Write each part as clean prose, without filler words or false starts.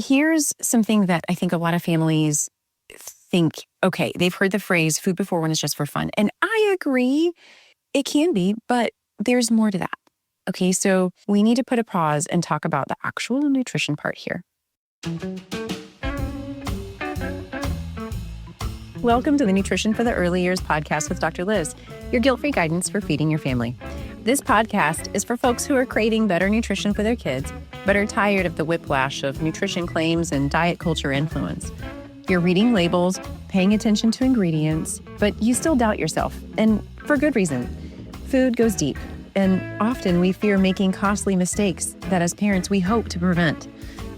here's something that I think a lot of families think, okay, they've heard the phrase food before one is just for fun. And I agree, it can be, but there's more to that. Okay, so we need to put a pause and talk about the actual nutrition part here. Welcome to the Nutrition for the Early Years podcast with Dr. Liz, your guilt-free guidance for feeding your family. This podcast is for folks who are craving better nutrition for their kids, but are tired of the whiplash of nutrition claims and diet culture influence. You're reading labels, paying attention to ingredients, but you still doubt yourself, and for good reason. Food goes deep, and often we fear making costly mistakes that as parents we hope to prevent.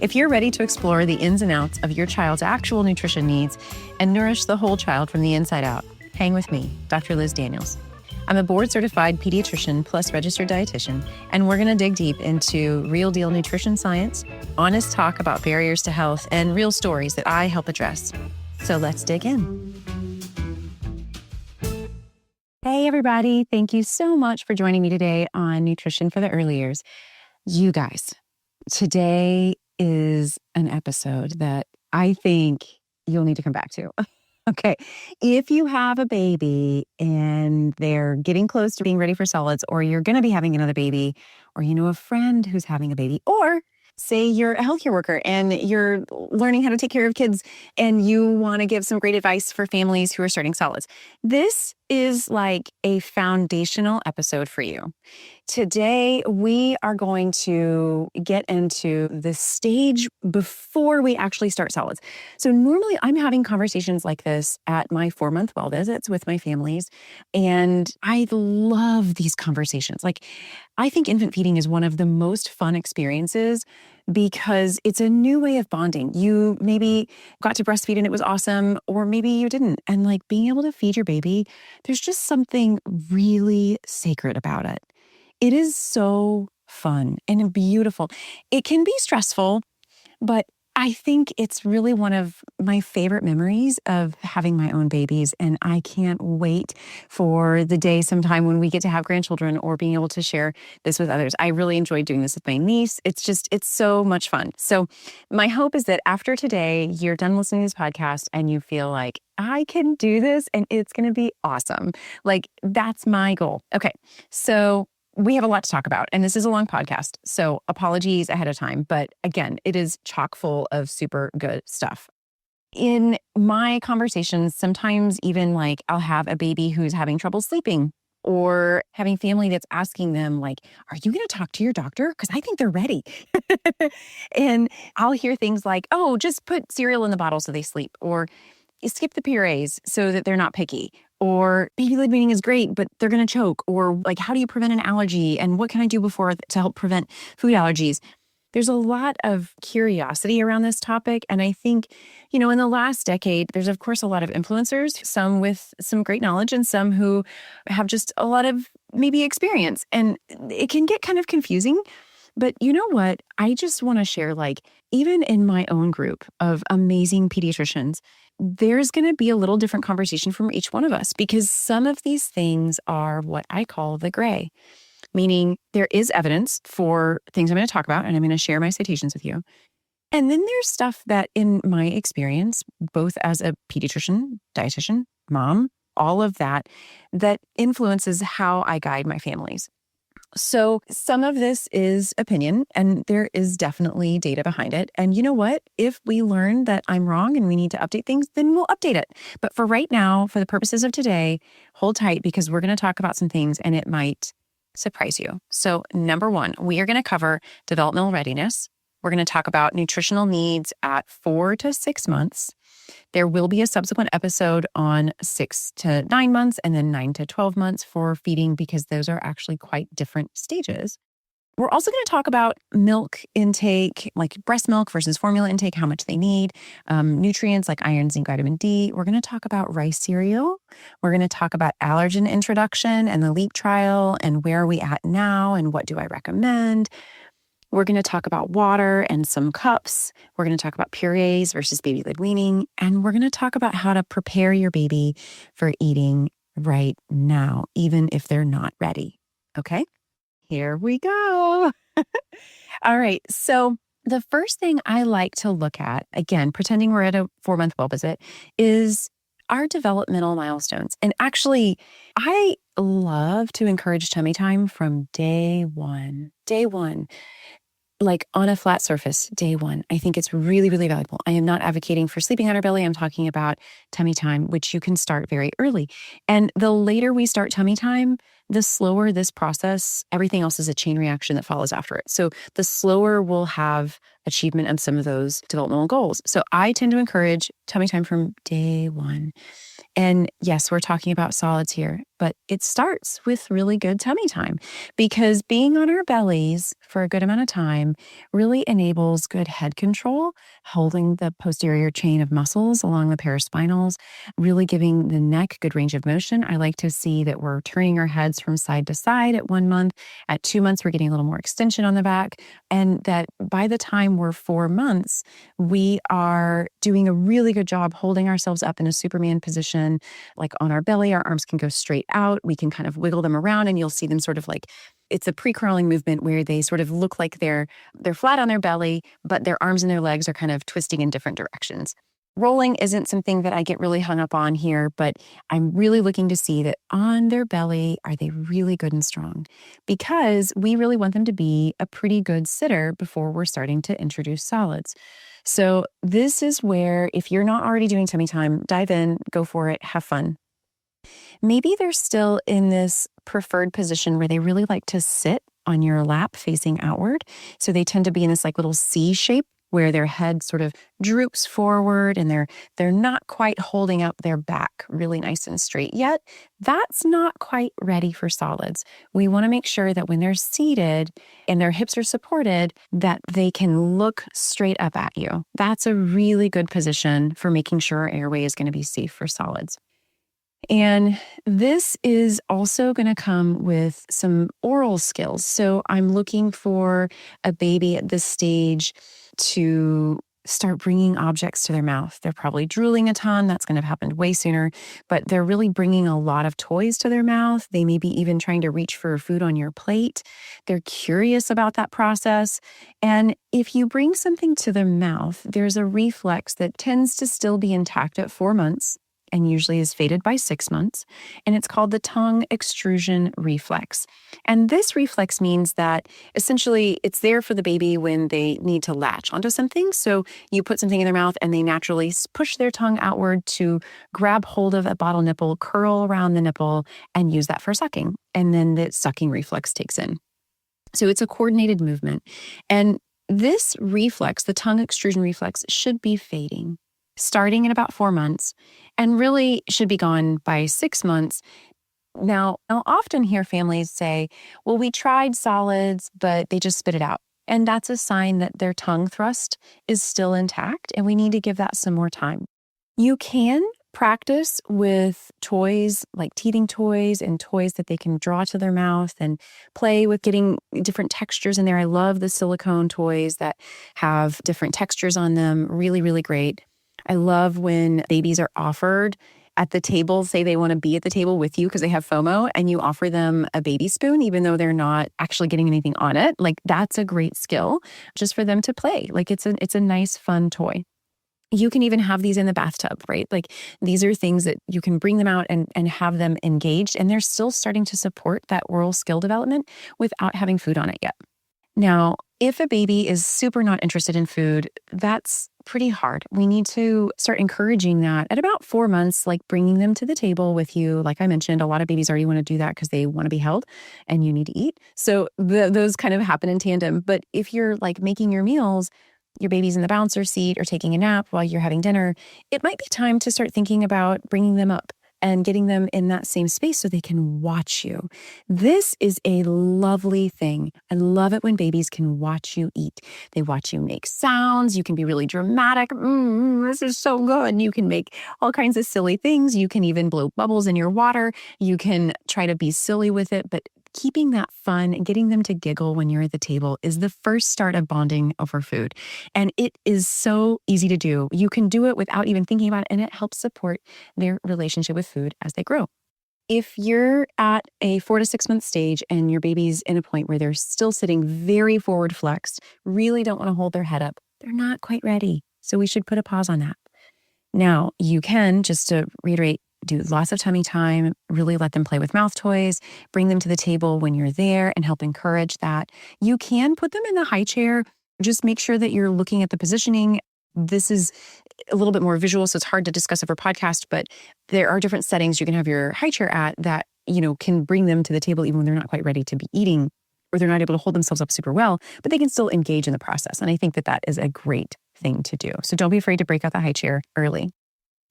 If you're ready to explore the ins and outs of your child's actual nutrition needs and nourish the whole child from the inside out, hang with me, Dr. Liz Daniels. I'm a board-certified pediatrician plus registered dietitian, and we're going to dig deep into real-deal nutrition science, honest talk about barriers to health, and real stories that I help address. So let's dig in. Hey, everybody. Thank you so much for joining me today on Nutrition for the Early Years. You guys, today is an episode that I think you'll need to come back to. Okay. If you have a baby and they're getting close to being ready for solids, or you're going to be having another baby, or you know a friend who's having a baby, or say you're a healthcare worker and you're learning how to take care of kids and you want to give some great advice for families who are starting solids, this is like a foundational episode for you. Today, we are going to get into the stage before we actually start solids. So normally I'm having conversations like this at my 4-month well visits with my families, and I love these conversations. Like, I think infant feeding is one of the most fun experiences because it's a new way of bonding. You maybe got to breastfeed and it was awesome, or maybe you didn't. And like being able to feed your baby, there's just something really sacred about it. It is so fun and beautiful. It can be stressful, but I think it's really one of my favorite memories of having my own babies. And I can't wait for the day sometime when we get to have grandchildren or being able to share this with others. I really enjoyed doing this with my niece. It's so much fun. So my hope is that after today, you're done listening to this podcast and you feel like, I can do this and it's going to be awesome. Like, that's my goal. Okay. So we have a lot to talk about, and this is a long podcast, so apologies ahead of time. But again, it is chock full of super good stuff. In my conversations, sometimes even like I'll have a baby who's having trouble sleeping, or having family that's asking them like, are you going to talk to your doctor? Because I think they're ready. And I'll hear things like, oh, just put cereal in the bottle so they sleep, or skip the purées so that they're not picky, or baby led weaning is great, but they're going to choke, or like, how do you prevent an allergy? And what can I do before to help prevent food allergies? There's a lot of curiosity around this topic. And I think, in the last decade, there's of course a lot of influencers, some with some great knowledge and some who have just a lot of maybe experience. And it can get kind of confusing. But you know what? I just want to share, like, even in my own group of amazing pediatricians, there's going to be a little different conversation from each one of us, because some of these things are what I call the gray, meaning there is evidence for things I'm going to talk about, and I'm going to share my citations with you. And then there's stuff that, in my experience, both as a pediatrician, dietitian, mom, all of that influences how I guide my families. So some of this is opinion, and there is definitely data behind it. And you know what? If we learn that I'm wrong and we need to update things, then we'll update it. But for right now, for the purposes of today, hold tight, because we're going to talk about some things and it might surprise you. So number one, we are going to cover developmental readiness. We're going to talk about nutritional needs at 4 to 6 months. There will be a subsequent episode on 6 to 9 months and then 9 to 12 months for feeding, because those are actually quite different stages. We're also going to talk about milk intake, like breast milk versus formula intake, how much they need, nutrients like iron, zinc, vitamin D. We're going to talk about rice cereal. We're going to talk about allergen introduction and the LEAP trial, and where are we at now and what do I recommend. We're going to talk about water and some cups. We're going to talk about purées versus baby-led weaning. And we're going to talk about how to prepare your baby for eating right now, even if they're not ready. Okay, here we go. All right. So The first thing I like to look at, again, pretending we're at a 4-month well visit, is our developmental milestones. And actually, I love to encourage tummy time from day one. Day one, like on a flat surface, day one. I think it's really, really valuable. I am not advocating for sleeping on our belly. I'm talking about tummy time, which you can start very early. And the later we start tummy time, the slower this process, everything else is a chain reaction that follows after it. So the slower we'll have achievement of some of those developmental goals. So I tend to encourage tummy time from day one. And yes, we're talking about solids here, but it starts with really good tummy time because being on our bellies for a good amount of time really enables good head control, holding the posterior chain of muscles along the paraspinals, really giving the neck good range of motion. I like to see that we're turning our heads from side to side at 1 month. At 2 months, we're getting a little more extension on the back. And that by the time we're 4 months, we are doing a really good job holding ourselves up in a Superman position, like on our belly. Our arms can go straight out. We can kind of wiggle them around and you'll see them sort of like, it's a pre-crawling movement where they sort of look like they're flat on their belly, but their arms and their legs are kind of twisting in different directions. Rolling isn't something that I get really hung up on here, but I'm really looking to see that on their belly, are they really good and strong? Because we really want them to be a pretty good sitter before we're starting to introduce solids. So this is where, if you're not already doing tummy time, dive in, go for it, have fun. Maybe they're still in this preferred position where they really like to sit on your lap facing outward. So they tend to be in this like little C shape where their head sort of droops forward and they're not quite holding up their back really nice and straight yet. That's not quite ready for solids. We want to make sure that when they're seated and their hips are supported, that they can look straight up at you. That's a really good position for making sure our airway is going to be safe for solids. And this is also going to come with some oral skills. So I'm looking for a baby at this stage to start bringing objects to their mouth. They're probably drooling a ton. That's going to have happened way sooner, but they're really bringing a lot of toys to their mouth. They may be even trying to reach for food on your plate. They're curious about that process. And if you bring something to their mouth, there's a reflex that tends to still be intact at 4 months and usually is faded by 6 months. And it's called the tongue extrusion reflex. And this reflex means that essentially it's there for the baby when they need to latch onto something. So you put something in their mouth and they naturally push their tongue outward to grab hold of a bottle nipple, curl around the nipple, and use that for sucking. And then the sucking reflex takes in. So it's a coordinated movement. And this reflex, the tongue extrusion reflex, should be fading starting in about 4 months and really should be gone by 6 months. Now, I'll often hear families say, well, we tried solids, but they just spit it out. And that's a sign that their tongue thrust is still intact and we need to give that some more time. You can practice with toys like teething toys and toys that they can draw to their mouth and play with getting different textures in there. I love the silicone toys that have different textures on them. Really, really great. I love when babies are offered at the table, say they want to be at the table with you because they have FOMO, and you offer them a baby spoon, even though they're not actually getting anything on it. Like that's a great skill just for them to play. Like it's a nice, fun toy. You can even have these in the bathtub, right? Like these are things that you can bring them out and have them engaged, and they're still starting to support that oral skill development without having food on it yet. Now, if a baby is super not interested in food, that's pretty hard. We need to start encouraging that at about 4 months, like bringing them to the table with you. Like I mentioned, a lot of babies already want to do that because they want to be held and you need to eat. So those kind of happen in tandem. But if you're like making your meals, your baby's in the bouncer seat or taking a nap while you're having dinner, it might be time to start thinking about bringing them up and getting them in that same space so they can watch you. This is a lovely thing. I love it when babies can watch you eat. They watch you make sounds. You can be really dramatic. This is so good. You can make all kinds of silly things. You can even blow bubbles in your water. You can try to be silly with it, but keeping that fun and getting them to giggle when you're at the table is the first start of bonding over food. And it is so easy to do. You can do it without even thinking about it, and it helps support their relationship with food as they grow. If you're at a 4 to 6 month stage and your baby's in a point where they're still sitting very forward flexed, really don't want to hold their head up, they're not quite ready. So we should put a pause on that. Now, you can, just to reiterate, do lots of tummy time, really let them play with mouth toys, bring them to the table when you're there and help encourage that. You can put them in the high chair. Just make sure that you're looking at the positioning. This is a little bit more visual, so it's hard to discuss over podcast, but there are different settings you can have your high chair at that, can bring them to the table even when they're not quite ready to be eating or they're not able to hold themselves up super well, but they can still engage in the process. And I think that is a great thing to do. So don't be afraid to break out the high chair early.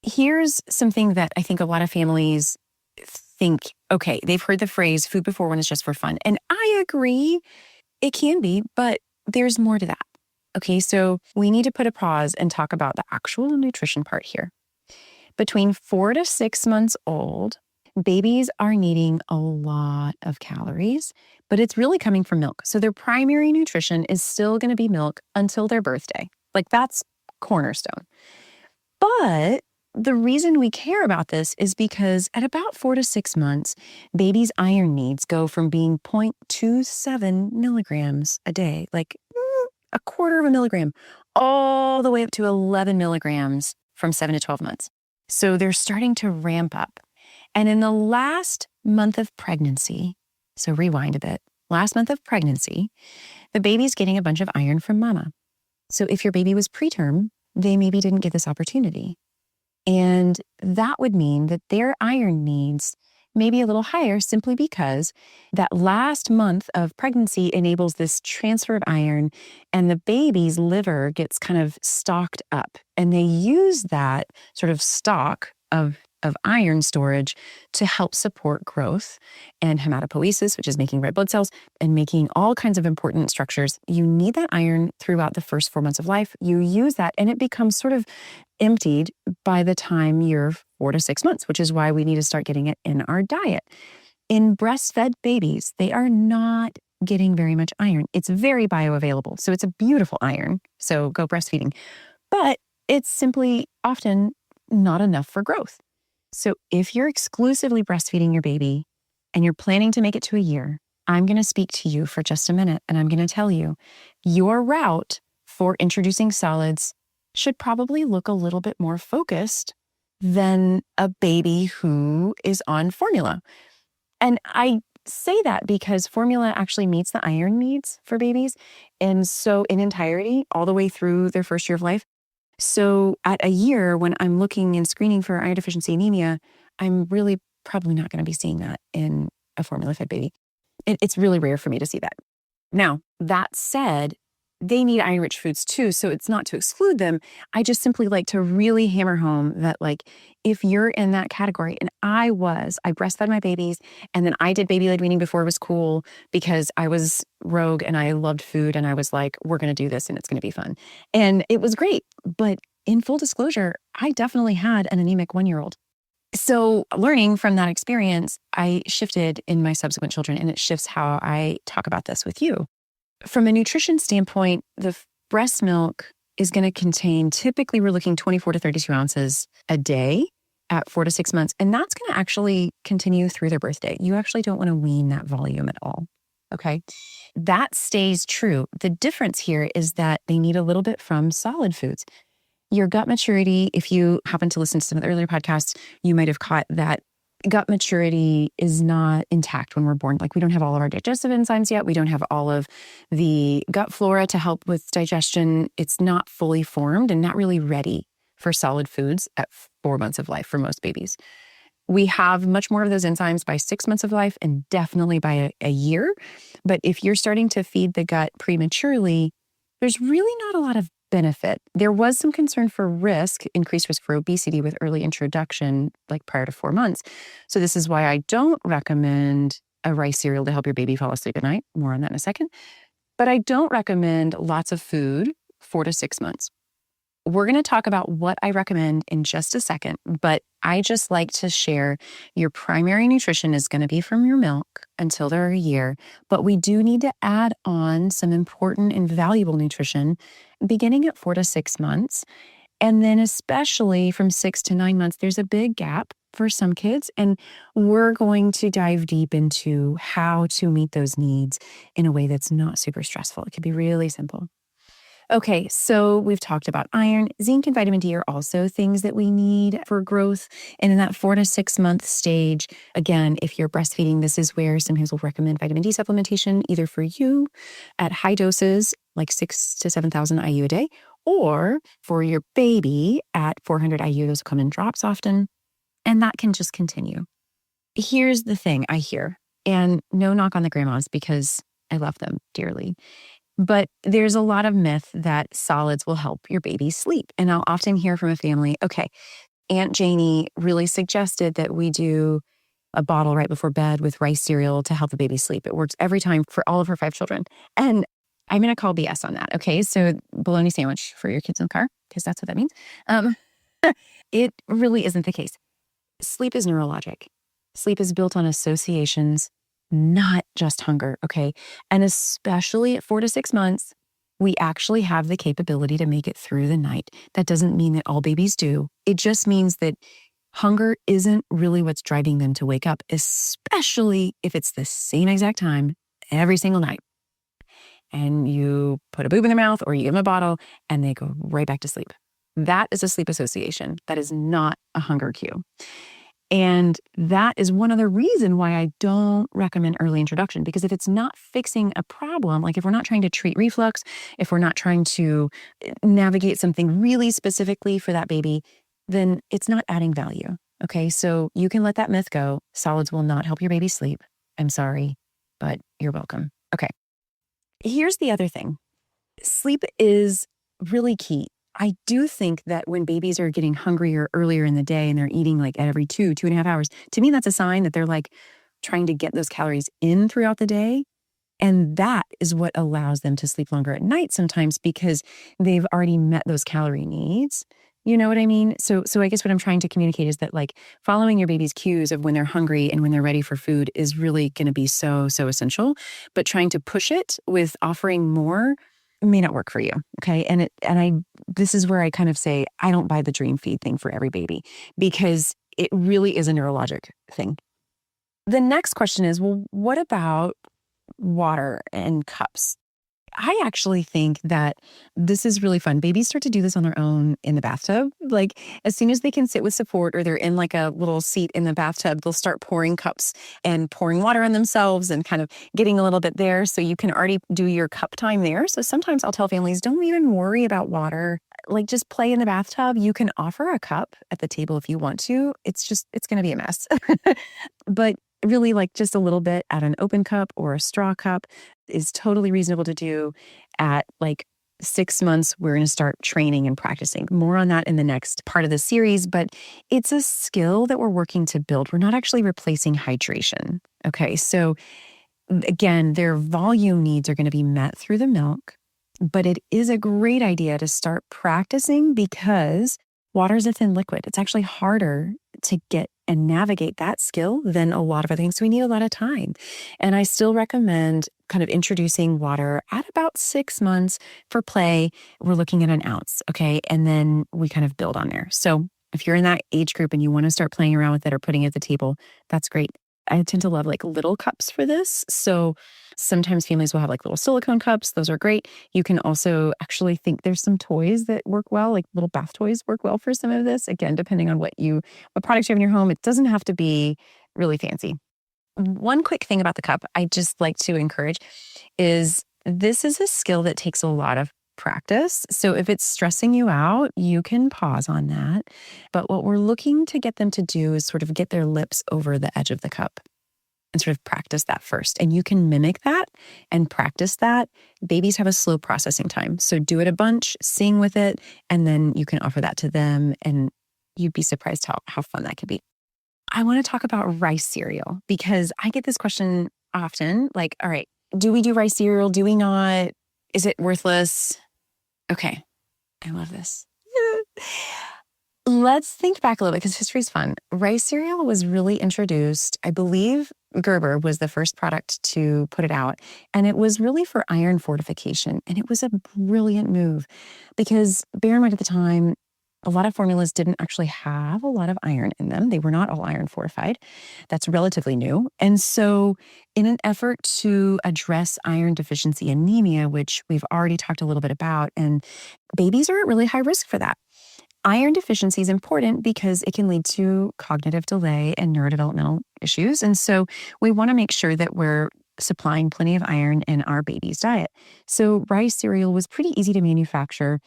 Here's something that I think a lot of families think, okay, they've heard the phrase food before one is just for fun. And I agree, it can be, but there's more to that. Okay, so we need to put a pause and talk about the actual nutrition part here. Between 4 to 6 months old, babies are needing a lot of calories, but it's really coming from milk. So their primary nutrition is still going to be milk until their birthday. Like that's cornerstone. But the reason we care about this is because at about 4 to 6 months, babies' iron needs go from being 0.27 milligrams a day, like a quarter of a milligram, all the way up to 11 milligrams from 7 to 12 months. So they're starting to ramp up. And in the last month of pregnancy, so rewind a bit, last month of pregnancy, the baby's getting a bunch of iron from mama. So if your baby was preterm, they maybe didn't get this opportunity. And that would mean that their iron needs may be a little higher simply because that last month of pregnancy enables this transfer of iron and the baby's liver gets kind of stocked up. And they use that sort of stock of iron storage to help support growth and hematopoiesis, which is making red blood cells and making all kinds of important structures. You need that iron throughout the first 4 months of life. You use that and it becomes sort of emptied by the time you're 4 to 6 months, which is why we need to start getting it in our diet. In breastfed babies, they are not getting very much iron. It's very bioavailable. So it's a beautiful iron. So go breastfeeding. But it's simply often not enough for growth. So if you're exclusively breastfeeding your baby and you're planning to make it to a year, I'm going to speak to you for just a minute and I'm going to tell you your route for introducing solids should probably look a little bit more focused than a baby who is on formula. And I say that because formula actually meets the iron needs for babies. And so in entirety, all the way through their first year of life. So at a year, when I'm looking and screening for iron deficiency anemia, I'm really probably not going to be seeing that in a formula-fed baby. It's really rare for me to see that. Now, that said, they need iron-rich foods too, so it's not to exclude them. I just simply like to really hammer home that like, if you're in that category, and I breastfed my babies, and then I did baby-led weaning before it was cool because I was rogue and I loved food and I was like, we're going to do this and it's going to be fun. And it was great. But in full disclosure, I definitely had an anemic 1-year-old. So learning from that experience, I shifted in my subsequent children, and it shifts how I talk about this with you. From a nutrition standpoint, the breast milk is going to contain, typically we're looking 24 to 32 ounces a day at 4 to 6 months. And that's going to actually continue through their birthday. You actually don't want to wean that volume at all. Okay. That stays true. The difference here is that they need a little bit from solid foods. Your gut maturity, if you happen to listen to some of the earlier podcasts, you might have caught that gut maturity is not intact when we're born. Like we don't have all of our digestive enzymes yet. We don't have all of the gut flora to help with digestion. It's not fully formed and not really ready for solid foods at 4 months of life for most babies. We have much more of those enzymes by 6 months of life and definitely by a year. But if you're starting to feed the gut prematurely, there's really not a lot of benefit. There was some concern for increased risk for obesity with early introduction, like prior to 4 months. So this is why I don't recommend a rice cereal to help your baby fall asleep at night. More on that in a second. But I don't recommend lots of food 4 to 6 months. We're going to talk about what I recommend in just a second, but I just like to share your primary nutrition is going to be from your milk until they're a year, but we do need to add on some important and valuable nutrition beginning at 4 to 6 months. And then especially from 6 to 9 months, there's a big gap for some kids. And we're going to dive deep into how to meet those needs in a way that's not super stressful. It can be really simple. Okay, so we've talked about iron. Zinc and vitamin D are also things that we need for growth. And in that 4 to 6 month stage, again, if you're breastfeeding, this is where sometimes we'll recommend vitamin D supplementation, either for you at high doses, like 6 to 7,000 IU a day, or for your baby at 400 IU. Those come in drops often, and that can just continue. Here's the thing I hear, and no knock on the grandmas because I love them dearly. But there's a lot of myth that solids will help your baby sleep. And I'll often hear from a family, okay, Aunt Janie really suggested that we do a bottle right before bed with rice cereal to help the baby sleep. It works every time for all of her 5 children. And I'm going to call BS on that. Okay. So bologna sandwich for your kids in the car, because that's what that means. It really isn't the case. Sleep is neurologic. Sleep is built on associations, not just hunger, okay? And especially at 4 to 6 months, we actually have the capability to make it through the night. That doesn't mean that all babies do. It just means that hunger isn't really what's driving them to wake up, especially if it's the same exact time every single night. And you put a boob in their mouth or you give them a bottle and they go right back to sleep. That is a sleep association. That is not a hunger cue. And that is one other reason why I don't recommend early introduction, because if it's not fixing a problem, like if we're not trying to treat reflux, if we're not trying to navigate something really specifically for that baby, then it's not adding value. Okay, so you can let that myth go. Solids will not help your baby sleep. I'm sorry, but you're welcome. Okay, here's the other thing. Sleep is really key. I do think that when babies are getting hungrier earlier in the day and they're eating like at every 2.5 hours, to me, that's a sign that they're like trying to get those calories in throughout the day. And that is what allows them to sleep longer at night sometimes, because they've already met those calorie needs. You know what I mean? So I guess what I'm trying to communicate is that like following your baby's cues of when they're hungry and when they're ready for food is really going to be so essential. But trying to push it with offering more may not work for you. Okay. This is where I kind of say, I don't buy the dream feed thing for every baby, because it really is a neurologic thing. The next question is, well, what about water and cups? I actually think that this is really fun. Babies start to do this on their own in the bathtub. Like as soon as they can sit with support or they're in like a little seat in the bathtub, they'll start pouring cups and pouring water on themselves and kind of getting a little bit there. So you can already do your cup time there. So sometimes I'll tell families, don't even worry about water. Like just play in the bathtub. You can offer a cup at the table if you want to. It's going to be a mess. But really like just a little bit at an open cup or a straw cup is totally reasonable to do. At like 6 months, we're going to start training and practicing. More on that in the next part of the series, but it's a skill that we're working to build. We're not actually replacing hydration. Okay. So again, their volume needs are going to be met through the milk, but it is a great idea to start practicing because water is a thin liquid. It's actually harder to get and navigate that skill than a lot of other things. So we need a lot of time. And I still recommend kind of introducing water at about 6 months for play. We're looking at an ounce. Okay. And then we kind of build on there. So if you're in that age group and you want to start playing around with it or putting it at the table, that's great. I tend to love like little cups for this. So sometimes families will have like little silicone cups. Those are great. You can also actually think there's some toys that work well, like little bath toys work well for some of this. Again, depending on what products you have in your home, it doesn't have to be really fancy. One quick thing about the cup I just like to encourage is this is a skill that takes a lot of practice. So if it's stressing you out, you can pause on that. But what we're looking to get them to do is sort of get their lips over the edge of the cup and sort of practice that first. And you can mimic that and practice that. Babies have a slow processing time. So do it a bunch, sing with it, and then you can offer that to them. And you'd be surprised how fun that could be. I want to talk about rice cereal because I get this question often, like, all right, do we do rice cereal? Do we not? Is it worthless? Okay, I love this. Let's think back a little bit because history's fun. Rice cereal was really introduced, I believe Gerber was the first product to put it out, and it was really for iron fortification. And it was a brilliant move because bear in mind at the time, A lot of formulas didn't actually have a lot of iron in them. They were not all iron fortified. That's relatively new. And so, in an effort to address iron deficiency anemia, which we've already talked a little bit about, and babies are at really high risk for that. Iron deficiency is important because it can lead to cognitive delay and neurodevelopmental issues. And so, we want to make sure that we're supplying plenty of iron in our baby's diet. So, rice cereal was pretty easy to manufacture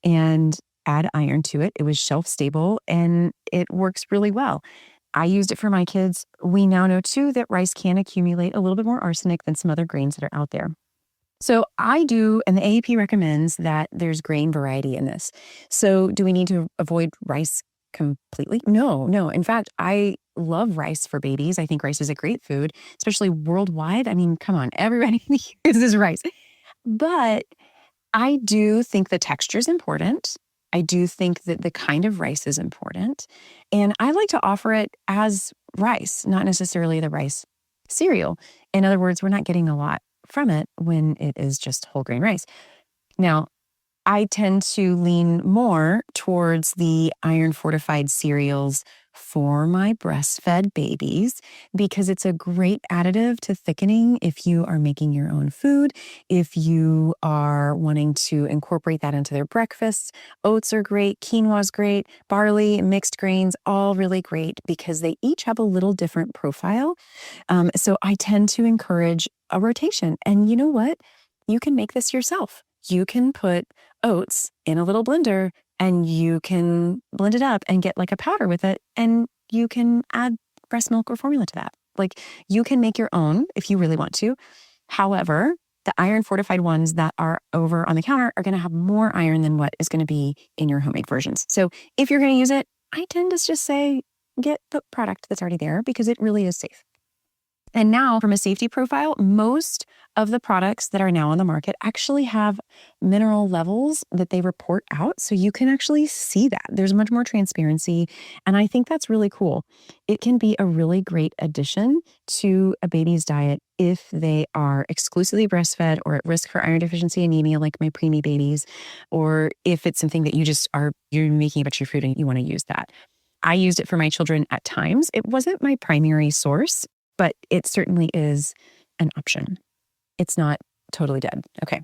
and add iron to it. It was shelf stable and it works really well. I used it for my kids. We now know too that rice can accumulate a little bit more arsenic than some other grains that are out there. So I do, and the AAP recommends that there's grain variety in this. So do we need to avoid rice completely? No. In fact, I love rice for babies. I think rice is a great food, especially worldwide. I mean, come on, everybody uses rice. But I do think the texture is important. I do think that the kind of rice is important. And I like to offer it as rice, not necessarily the rice cereal. In other words, we're not getting a lot from it when it is just whole grain rice. Now, I tend to lean more towards the iron fortified cereals for my breastfed babies because it's a great additive to thickening if you are making your own food, if you are wanting to incorporate that into their breakfasts. Oats are great, quinoa is great, barley, mixed grains, all really great because they each have a little different profile. So I tend to encourage a rotation. And you know what? You can make this yourself. You can put oats in a little blender and you can blend it up and get like a powder with it. And you can add breast milk or formula to that. Like you can make your own if you really want to. However, the iron fortified ones that are over on the counter are going to have more iron than what is going to be in your homemade versions. So if you're going to use it, I tend to just say, get the product that's already there because it really is safe. And now from a safety profile, most of the products that are now on the market actually have mineral levels that they report out. So you can actually see that. There's much more transparency. And I think that's really cool. It can be a really great addition to a baby's diet if they are exclusively breastfed or at risk for iron deficiency anemia, like my preemie babies, or if it's something that you're making a bunch of your food and you want to use that. I used it for my children at times. It wasn't my primary source, but it certainly is an option. It's not totally dead. Okay.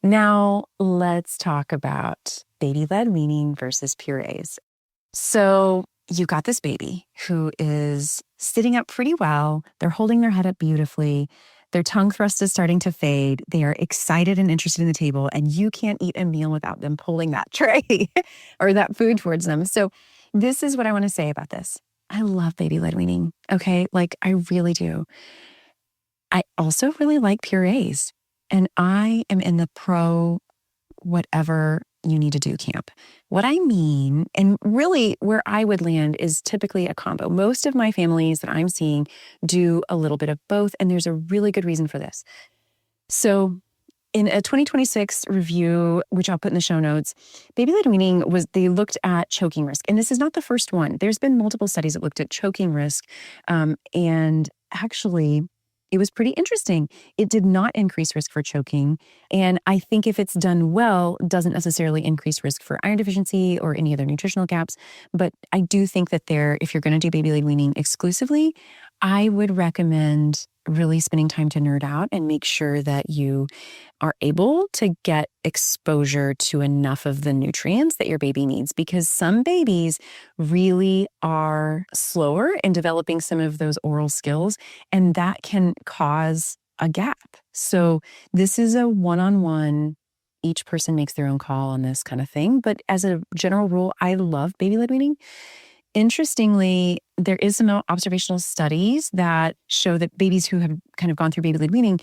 Now let's talk about baby-led weaning versus purees. So you got this baby who is sitting up pretty well. They're holding their head up beautifully. Their tongue thrust is starting to fade. They are excited and interested in the table, and you can't eat a meal without them pulling that tray or that food towards them. So this is what I want to say about this. I love baby-led weaning, okay? Like, I really do. I also really like purees, and I am in the pro whatever you need to do camp. What I mean, and really where I would land is typically a combo. Most of my families that I'm seeing do a little bit of both, and there's a really good reason for this. So in a 2026 review, which I'll put in the show notes, baby-led weaning they looked at choking risk. And this is not the first one. There's been multiple studies that looked at choking risk. And actually, it was pretty interesting. It did not increase risk for choking. And I think if it's done well, doesn't necessarily increase risk for iron deficiency or any other nutritional gaps. But I do think that if you're going to do baby-led weaning exclusively, I would recommend really spending time to nerd out and make sure that you are able to get exposure to enough of the nutrients that your baby needs, because some babies really are slower in developing some of those oral skills, and that can cause a gap. So this is a one-on-one, each person makes their own call on this kind of thing. But as a general rule, I love baby-led weaning. Interestingly, there is some observational studies that show that babies who have kind of gone through baby-led weaning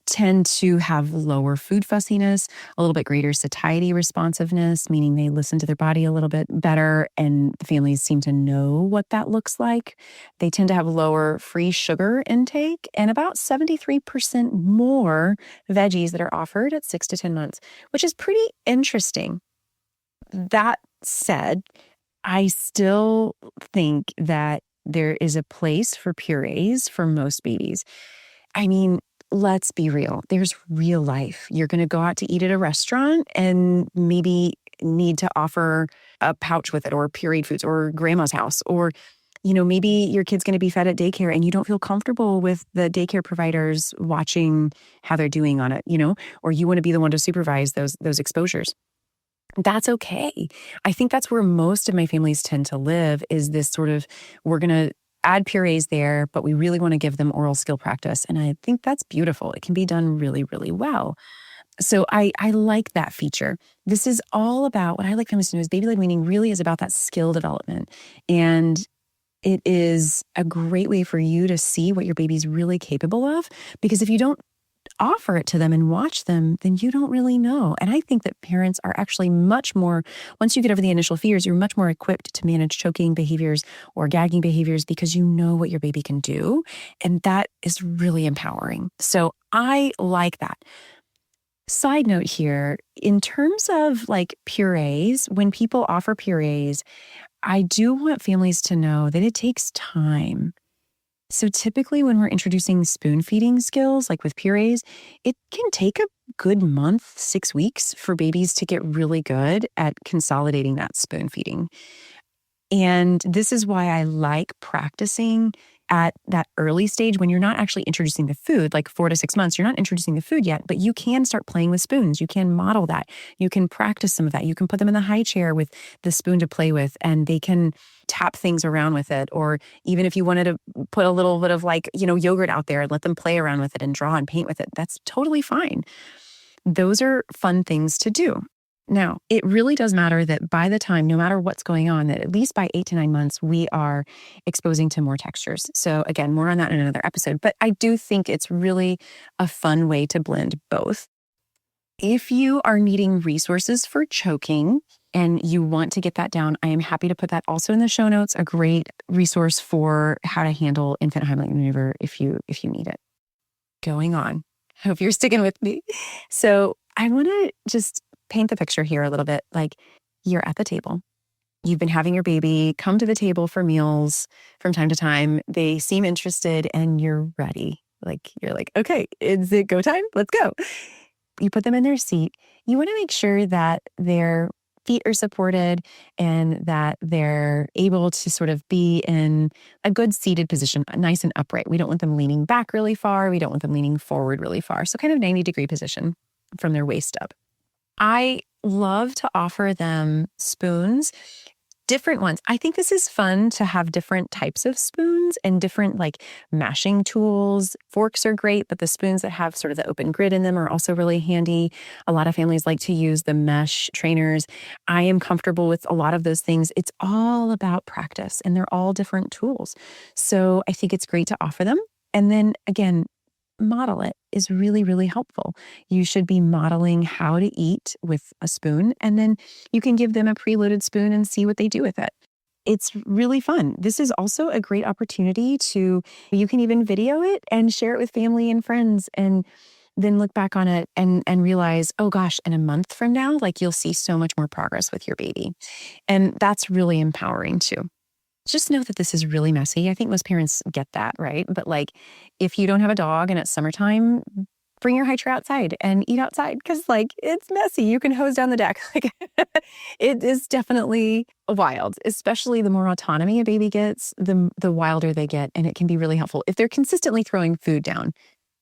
tend to have lower food fussiness, a little bit greater satiety responsiveness, meaning they listen to their body a little bit better, and the families seem to know what that looks like. They tend to have lower free sugar intake and about 73% more veggies that are offered at 6 to 10 months, which is pretty interesting. That said, I still think that there is a place for purees for most babies. I mean, let's be real. There's real life. You're going to go out to eat at a restaurant and maybe need to offer a pouch with it, or pureed foods, or grandma's house, or maybe your kid's going to be fed at daycare and you don't feel comfortable with the daycare providers watching how they're doing on it, or you want to be the one to supervise those exposures. That's okay. I think that's where most of my families tend to live, is this sort of, we're going to add purees there, but we really want to give them oral skill practice. And I think that's beautiful. It can be done really, really well. So I like that feature. This is all about, what I like families to know is baby-led weaning really is about that skill development. And it is a great way for you to see what your baby's really capable of, because if you don't offer it to them and watch them, then you don't really know. And I think that parents are actually much more, once you get over the initial fears, you're much more equipped to manage choking behaviors or gagging behaviors because you know what your baby can do. And that is really empowering. So I like that. Side note here, in terms of like purees, when people offer purees, I do want families to know that it takes time. So typically when we're introducing spoon feeding skills, like with purees, it can take a good month, 6 weeks for babies to get really good at consolidating that spoon feeding. And this is why I like practicing at that early stage when you're not actually introducing the food, like 4 to 6 months, you're not introducing the food yet, but you can start playing with spoons. You can model that. You can practice some of that. You can put them in the high chair with the spoon to play with, and they can tap things around with it. Or even if you wanted to put a little bit of yogurt out there and let them play around with it and draw and paint with it, that's totally fine. Those are fun things to do. Now, it really does matter that by the time, no matter what's going on, that at least by 8 to 9 months, we are exposing to more textures. So again, more on that in another episode. But I do think it's really a fun way to blend both. If you are needing resources for choking and you want to get that down, I am happy to put that also in the show notes, a great resource for how to handle infant Heimlich maneuver if you need it. Going on. Hope you're sticking with me. So I want to just paint the picture here a little bit. Like, you're at the table. You've been having your baby come to the table for meals from time to time. They seem interested and you're ready. You're like, okay, is it go time? Let's go. You put them in their seat. You want to make sure that their feet are supported and that they're able to sort of be in a good seated position, nice and upright. We don't want them leaning back really far. We don't want them leaning forward really far. So kind of 90-degree position from their waist up. I love to offer them spoons, different ones. I think this is fun to have different types of spoons and different mashing tools. Forks are great, but the spoons that have sort of the open grid in them are also really handy. A lot of families like to use the mesh trainers. I am comfortable with a lot of those things. It's all about practice and they're all different tools. So I think it's great to offer them. And then again, model it is really, really helpful. You should be modeling how to eat with a spoon, and then you can give them a preloaded spoon and see what they do with it. It's really fun. This is also a great opportunity you can even video it and share it with family and friends, and then look back on it and realize, oh gosh, in a month from now, you'll see so much more progress with your baby. And that's really empowering too. Just know that this is really messy. I think most parents get that, right? But if you don't have a dog and it's summertime, bring your high chair outside and eat outside because it's messy. You can hose down the deck. It is definitely wild, especially the more autonomy a baby gets, the wilder they get. And it can be really helpful. If they're consistently throwing food down,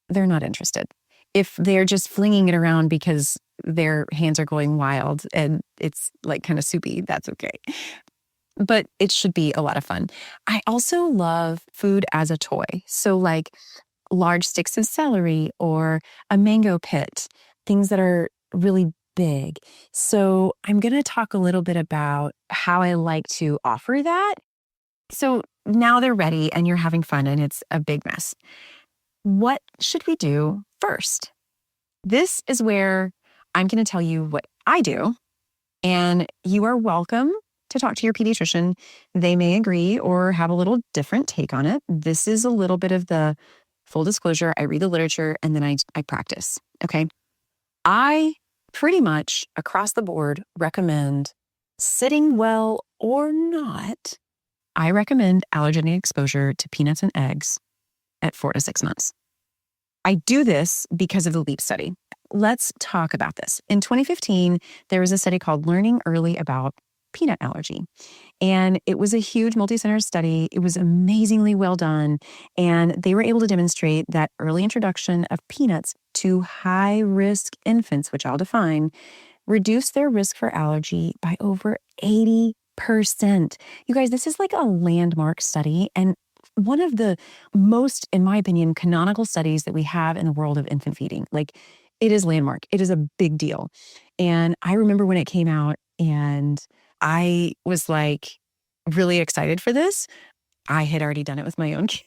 they're not interested. If they're just flinging it around because their hands are going wild and it's kind of soupy, that's okay. But it should be a lot of fun. I also love food as a toy. So large sticks of celery or a mango pit, things that are really big. So I'm going to talk a little bit about how I like to offer that. So now they're ready and you're having fun and it's a big mess. What should we do first? This is where I'm going to tell you what I do, and you are welcome to talk to your pediatrician. They may agree or have a little different take on it. This is a little bit of the full disclosure. I read the literature and then I practice. Okay. I pretty much across the board recommend, sitting well or not, I recommend allergenic exposure to peanuts and eggs at 4 to 6 months. I do this because of the LEAP study. let's talk about this. In 2015, there was a study called Learning Early About Peanut Allergy. And it was a huge multi-center study. It was amazingly well done. And they were able to demonstrate that early introduction of peanuts to high-risk infants, which I'll define, reduced their risk for allergy by over 80%. You guys, this is like a landmark study and one of the most, in my opinion, canonical studies that we have in the world of infant feeding. Like, it is landmark. It is a big deal. And I remember when it came out and I was like really excited for this. I had already done it with my own kid.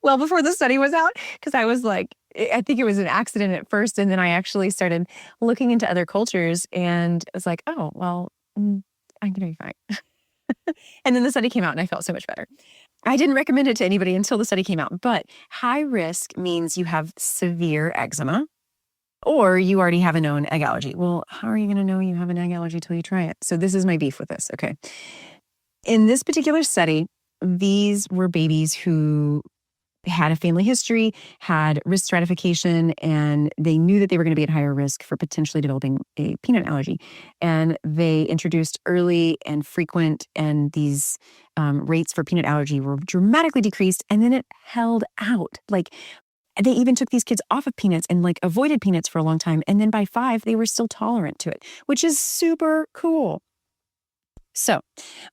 Well, before the study was out, because I was like, I think it was an accident at first. And then I actually started looking into other cultures and I was like, oh, well, I'm going to be fine. And then the study came out and I felt so much better. I didn't recommend it to anybody until the study came out, but high risk means you have severe eczema or you already have a known egg allergy. Well, how are you going to know you have an egg allergy till you try it? So this is my beef with this. Okay. In this particular study, these were babies who had a family history, had risk stratification, and they knew that they were going to be at higher risk for potentially developing a peanut allergy. And they introduced early and frequent, and these rates for peanut allergy were dramatically decreased. And then it held out. Like, they even took these kids off of peanuts and like avoided peanuts for a long time. And then by 5, they were still tolerant to it, which is super cool. So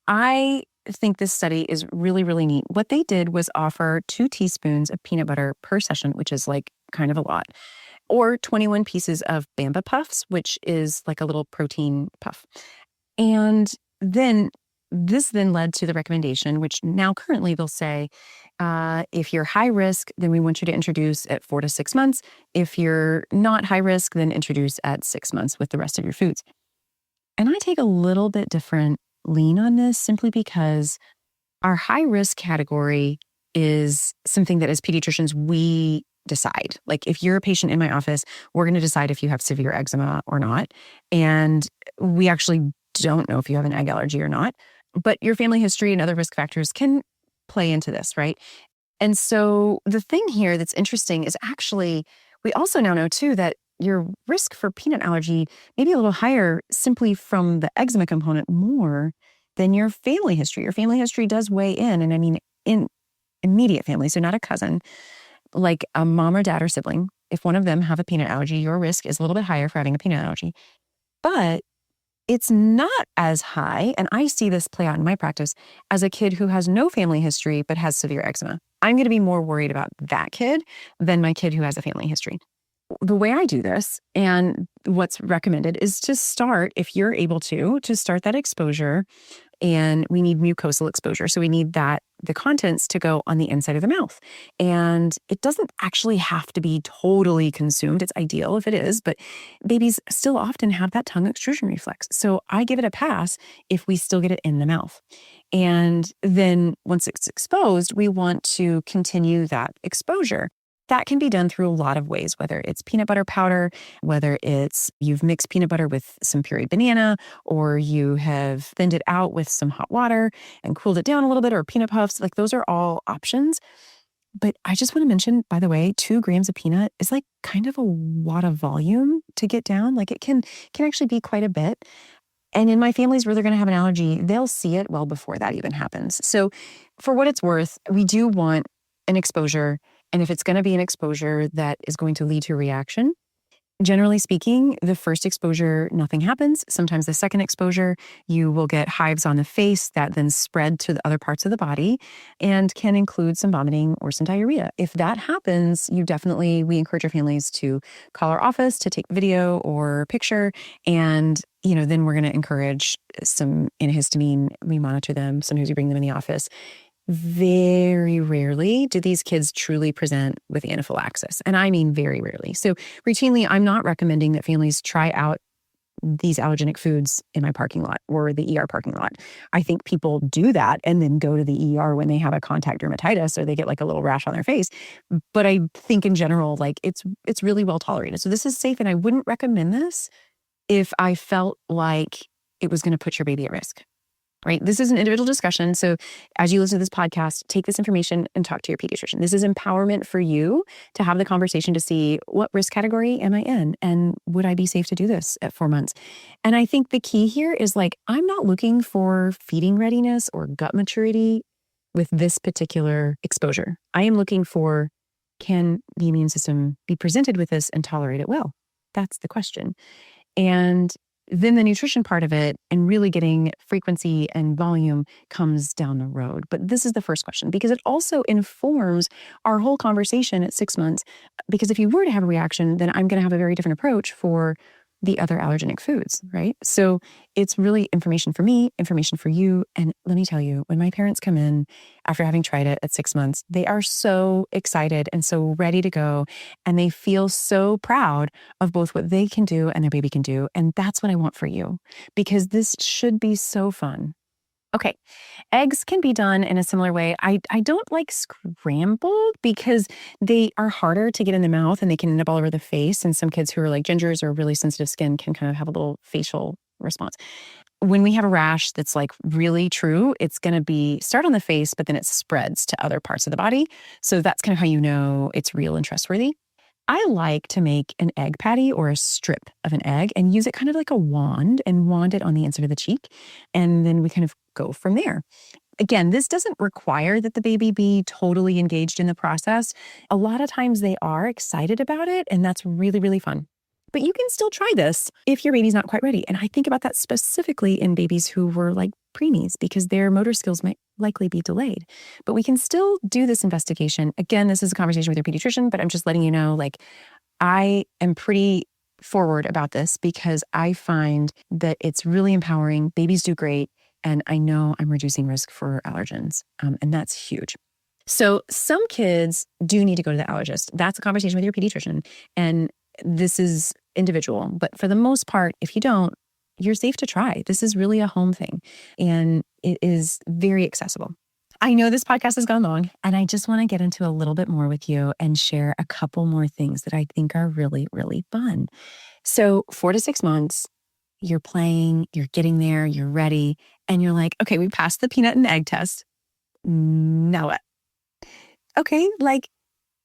I think this study is really, really neat. What they did was offer 2 teaspoons of peanut butter per session, which is like kind of a lot, or 21 pieces of Bamba puffs, which is like a little protein puff. And then this then led to the recommendation, which now currently they'll say, if you're high risk, then we want you to introduce at 4 to 6 months. If you're not high risk, then introduce at 6 months with the rest of your foods. And I take a little bit different lean on this simply because our high risk category is something that as pediatricians, we decide. Like, if you're a patient in my office, we're going to decide if you have severe eczema or not. And we actually don't know if you have an egg allergy or not, but your family history and other risk factors can play into this, right? And so the thing here that's interesting is actually, we also now know too that your risk for peanut allergy may be a little higher simply from the eczema component more than your family history. Your family history does weigh in. And I mean, in immediate family, so not a cousin, like a mom or dad or sibling, if one of them have a peanut allergy, your risk is a little bit higher for having a peanut allergy. But it's not as high, and I see this play out in my practice, as a kid who has no family history but has severe eczema. I'm going to be more worried about that kid than my kid who has a family history. The way I do this and what's recommended is to start, if you're able to start that exposure. And we need mucosal exposure. So we need the contents to go on the inside of the mouth. And it doesn't actually have to be totally consumed. It's ideal if it is, but babies still often have that tongue extrusion reflex. So I give it a pass if we still get it in the mouth. And then once it's exposed, we want to continue that exposure. That can be done through a lot of ways, whether it's peanut butter powder, whether it's you've mixed peanut butter with some pureed banana, or you have thinned it out with some hot water and cooled it down a little bit, or peanut puffs. Like, those are all options. But I just want to mention, by the way, 2 grams of peanut is like kind of a lot of volume to get down. Like, it can actually be quite a bit. And in my families where they're going to have an allergy, they'll see it well before that even happens. So for what it's worth, we do want an exposure. And if it's going to be an exposure that is going to lead to a reaction, generally speaking, the first exposure, nothing happens. Sometimes the second exposure, you will get hives on the face that then spread to the other parts of the body and can include some vomiting or some diarrhea. If that happens, we encourage our families to call our office to take video or picture. And, then we're going to encourage some antihistamine. We monitor them. Sometimes we bring them in the office. Very rarely do these kids truly present with anaphylaxis. And I mean very rarely. So routinely, I'm not recommending that families try out these allergenic foods in my parking lot or the ER parking lot. I think people do that and then go to the ER when they have a contact dermatitis or they get like a little rash on their face. But I think in general, like it's really well tolerated. So this is safe, and I wouldn't recommend this if I felt like it was going to put your baby at risk. right? This is an individual discussion. So as you listen to this podcast, take this information and talk to your pediatrician. This is empowerment for you to have the conversation to see what risk category am I in? And would I be safe to do this at 4 months? And I think the key here is like, I'm not looking for feeding readiness or gut maturity with this particular exposure. I am looking for, can the immune system be presented with this and tolerate it well? That's the question. And then the nutrition part of it and really getting frequency and volume comes down the road. But this is the first question because it also informs our whole conversation at 6 months. Because if you were to have a reaction, then I'm going to have a very different approach for the other allergenic foods, right? So it's really information for me, information for you. And let me tell you, when my parents come in after having tried it at 6 months, they are so excited and so ready to go. And they feel so proud of both what they can do and their baby can do. And that's what I want for you, because this should be so fun. Okay, eggs can be done in a similar way. I don't like scrambled because they are harder to get in the mouth and they can end up all over the face. And some kids who are like gingers or really sensitive skin can kind of have a little facial response. When we have a rash that's like really true, it's going to be start on the face, but then it spreads to other parts of the body. So that's kind of how you know it's real and trustworthy. I like to make an egg patty or a strip of an egg and use it kind of like a wand and wand it on the inside of the cheek. And then we kind of go from there. Again, this doesn't require that the baby be totally engaged in the process. A lot of times they are excited about it, and that's really, really fun. But you can still try this if your baby's not quite ready. And I think about that specifically in babies who were like preemies because their motor skills might likely be delayed. But we can still do this investigation. Again, this is a conversation with your pediatrician, but I'm just letting you know, like, I am pretty forward about this because I find that it's really empowering. Babies do great. And I know I'm reducing risk for allergens. And that's huge. So some kids do need to go to the allergist. That's a conversation with your pediatrician. And this is individual. But for the most part, if you don't, you're safe to try. This is really a home thing. And it is very accessible. I know this podcast has gone long, and I just want to get into a little bit more with you and share a couple more things that I think are really, really fun. So 4 to 6 months, you're playing, you're getting there, you're ready, and you're like, okay, we passed the peanut and egg test. Now what? Okay, like,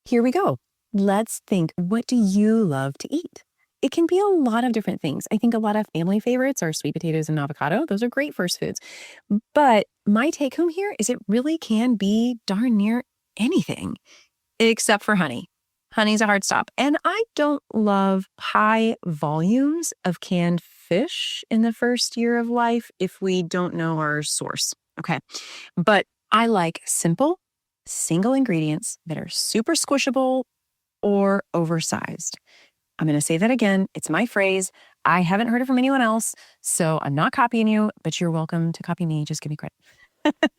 here we go. Let's think, what do you love to eat? It can be a lot of different things. I think a lot of family favorites are sweet potatoes and avocado. Those are great first foods. But my take home here is it really can be darn near anything except for honey. Honey's a hard stop. And I don't love high volumes of canned fish in the first year of life if we don't know our source. Okay. But I like simple, single ingredients that are super squishable or oversized. I'm going to say that again. It's my phrase. I haven't heard it from anyone else, so I'm not copying you, but you're welcome to copy me. Just give me credit.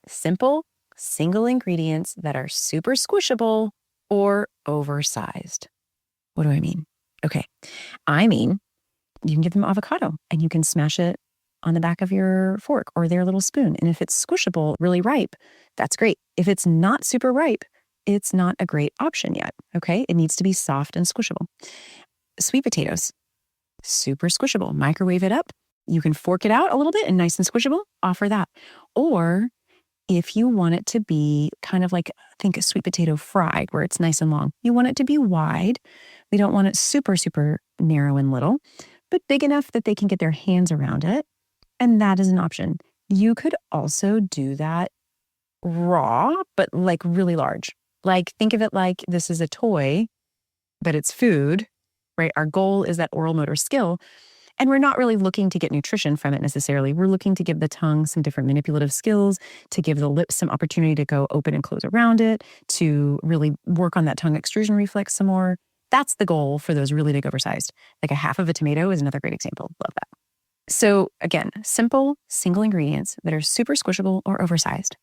Simple, single ingredients that are super squishable or oversized. What do I mean? Okay. I mean, you can give them avocado and you can smash it on the back of your fork or their little spoon. And if it's squishable, really ripe, that's great. If it's not super ripe, it's not a great option yet. Okay. It needs to be soft and squishable. Sweet potatoes, super squishable. Microwave it up. You can fork it out a little bit and nice and squishable. Offer that. Or if you want it to be kind of like, think a sweet potato fried where it's nice and long. You want it to be wide. We don't want it super, super narrow and little, but big enough that they can get their hands around it. And that is an option. You could also do that raw, but like really large. Like think of it like this is a toy, but it's food, right? Our goal is that oral motor skill. And we're not really looking to get nutrition from it necessarily. We're looking to give the tongue some different manipulative skills, to give the lips some opportunity to go open and close around it, to really work on that tongue extrusion reflex some more. That's the goal for those really big oversized. Like a half of a tomato is another great example. Love that. So again, simple, single ingredients that are super squishable or oversized.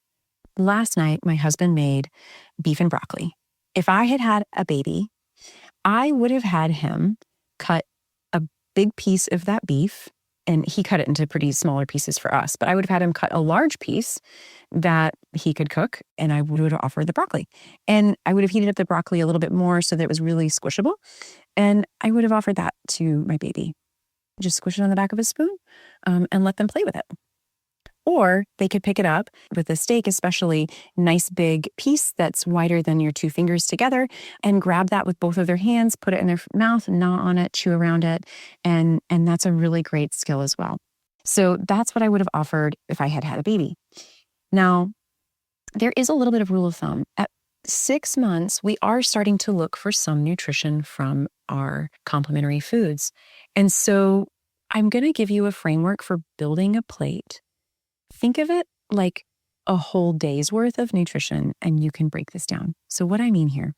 Last night, my husband made beef and broccoli. If I had had a baby, I would have had him cut a big piece of that beef, and he cut it into pretty smaller pieces for us, but I would have had him cut a large piece that he could cook, and I would have offered the broccoli. And I would have heated up the broccoli a little bit more so that it was really squishable, and I would have offered that to my baby. Just squish it on the back of a spoon and let them play with it. Or they could pick it up with a steak, especially nice big piece that's wider than your two fingers together, and grab that with both of their hands, put it in their mouth, gnaw on it, chew around it. And that's a really great skill as well. So that's what I would have offered if I had had a baby. Now, there is a little bit of rule of thumb. At 6 months, we are starting to look for some nutrition from our complementary foods. And so I'm going to give you a framework for building a plate. Think of it like a whole day's worth of nutrition, and you can break this down. So what I mean here,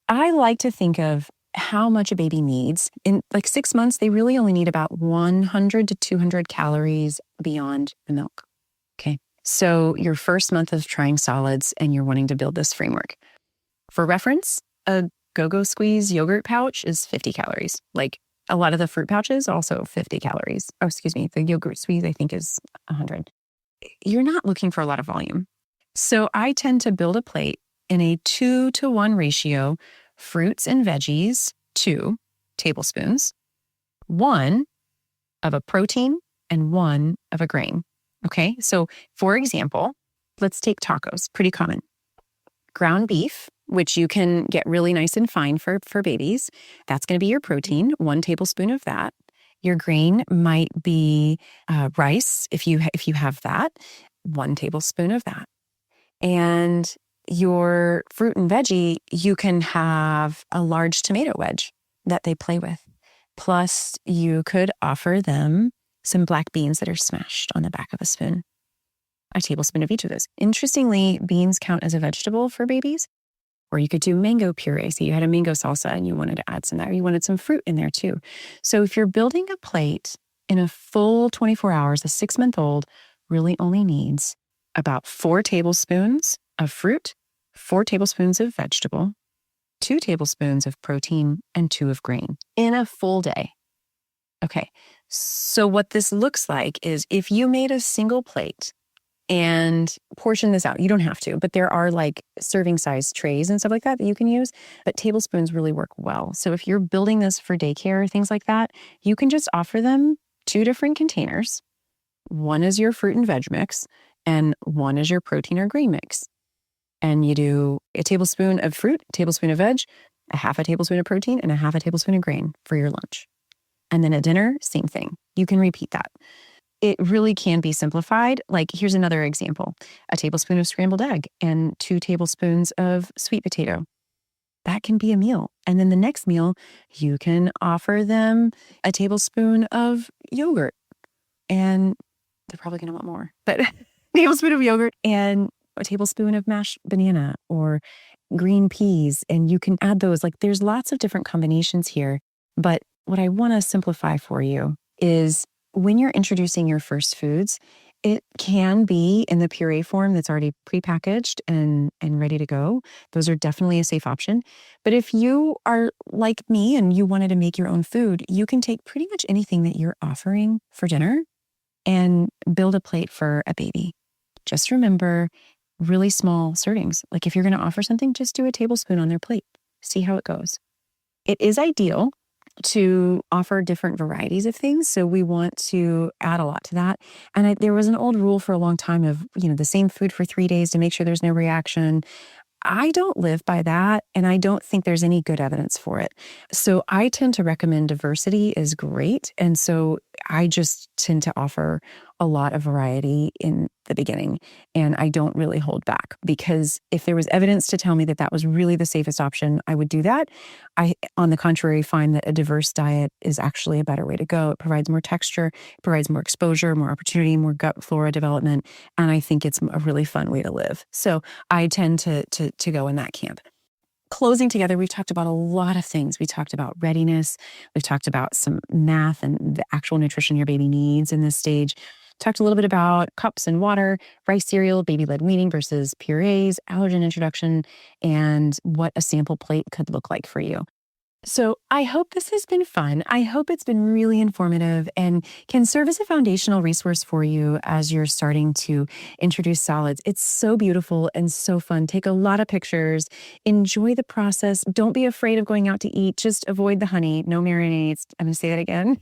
I like to think of how much a baby needs. In like 6 months, they really only need about 100 to 200 calories beyond the milk. Okay. So your first month of trying solids and you're wanting to build this framework. For reference, a Go-Go Squeeze yogurt pouch is 50 calories. Like a lot of the fruit pouches, also 50 calories. Oh, excuse me. The yogurt squeeze, I think, is 100. You're not looking for a lot of volume. So I tend to build a plate in a 2-to-1 ratio, fruits and veggies, 2 tablespoons, 1 of a protein and 1 of a grain. Okay. So for example, let's take tacos, pretty common. Ground beef, which you can get really nice and fine for babies. That's going to be your protein, 1 tablespoon of that. Your grain might be rice, if you have that, 1 tablespoon of that. And your fruit and veggie, you can have a large tomato wedge that they play with. Plus, you could offer them some black beans that are smashed on the back of a spoon. A tablespoon of each of those. Interestingly, beans count as a vegetable for babies. Or you could do mango puree. So you had a mango salsa and you wanted to add some of that. You wanted some fruit in there too. So if you're building a plate in a full 24 hours, a 6-month-old really only needs about 4 tablespoons of fruit, 4 tablespoons of vegetable, 2 tablespoons of protein, and 2 of grain in a full day. Okay. So what this looks like is if you made a single plate and portion this out. You don't have to, but there are like serving size trays and stuff like that you can use, but tablespoons really work well. So if you're building this for daycare or things like that, you can just offer them 2 different containers. 1 is your fruit and veg mix and 1 is your protein or grain mix. And you do a tablespoon of fruit, a tablespoon of veg, a half a tablespoon of protein, and a half a tablespoon of grain for your lunch. And then at dinner, same thing. You can repeat that. It really can be simplified. Like here's another example, a tablespoon of scrambled egg and 2 tablespoons of sweet potato. That can be a meal. And then the next meal, you can offer them a tablespoon of yogurt. And they're probably going to want more, but a tablespoon of yogurt and a tablespoon of mashed banana or green peas. And you can add those. Like there's lots of different combinations here. But what I want to simplify for you is when you're introducing your first foods, it can be in the puree form that's already prepackaged and ready to go. Those are definitely a safe option. But if you are like me and you wanted to make your own food, you can take pretty much anything that you're offering for dinner and build a plate for a baby. Just remember really small servings. Like if you're going to offer something, just do a tablespoon on their plate. See how it goes. It is ideal to offer different varieties of things. So we want to add a lot to that. And there was an old rule for a long time of, the same food for 3 days to make sure there's no reaction. I don't live by that, and I don't think there's any good evidence for it. So I tend to recommend diversity is great. And so I just tend to offer a lot of variety in the beginning, and I don't really hold back because if there was evidence to tell me that that was really the safest option, I would do that. I, on the contrary, find that a diverse diet is actually a better way to go. It provides more texture, it provides more exposure, more opportunity, more gut flora development, and I think it's a really fun way to live. So I tend to go in that camp. Closing together, we've talked about a lot of things. We talked about readiness. We've talked about some math and the actual nutrition your baby needs in this stage. Talked a little bit about cups and water, rice cereal, baby-led weaning versus purées, allergen introduction, and what a sample plate could look like for you. So I hope this has been fun. I hope it's been really informative and can serve as a foundational resource for you as you're starting to introduce solids. It's so beautiful and so fun. Take a lot of pictures. Enjoy the process. Don't be afraid of going out to eat. Just avoid the honey. No marinades. I'm going to say that again.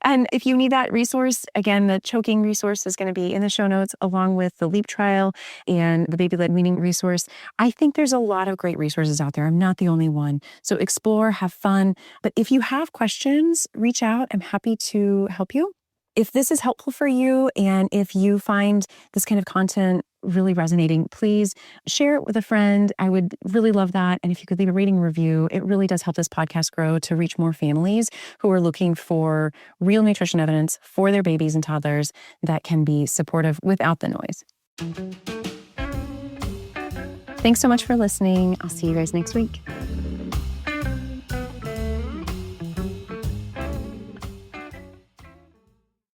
And if you need that resource, again, the choking resource is going to be in the show notes, along with the LEAP trial and the baby-led weaning resource. I think there's a lot of great resources out there. I'm not the only one. So explore, have fun. But if you have questions, reach out. I'm happy to help you. If this is helpful for you and if you find this kind of content really resonating, please share it with a friend. I would really love that. And if you could leave a rating review, it really does help this podcast grow to reach more families who are looking for real nutrition evidence for their babies and toddlers that can be supportive without the noise. Thanks so much for listening. I'll see you guys next week.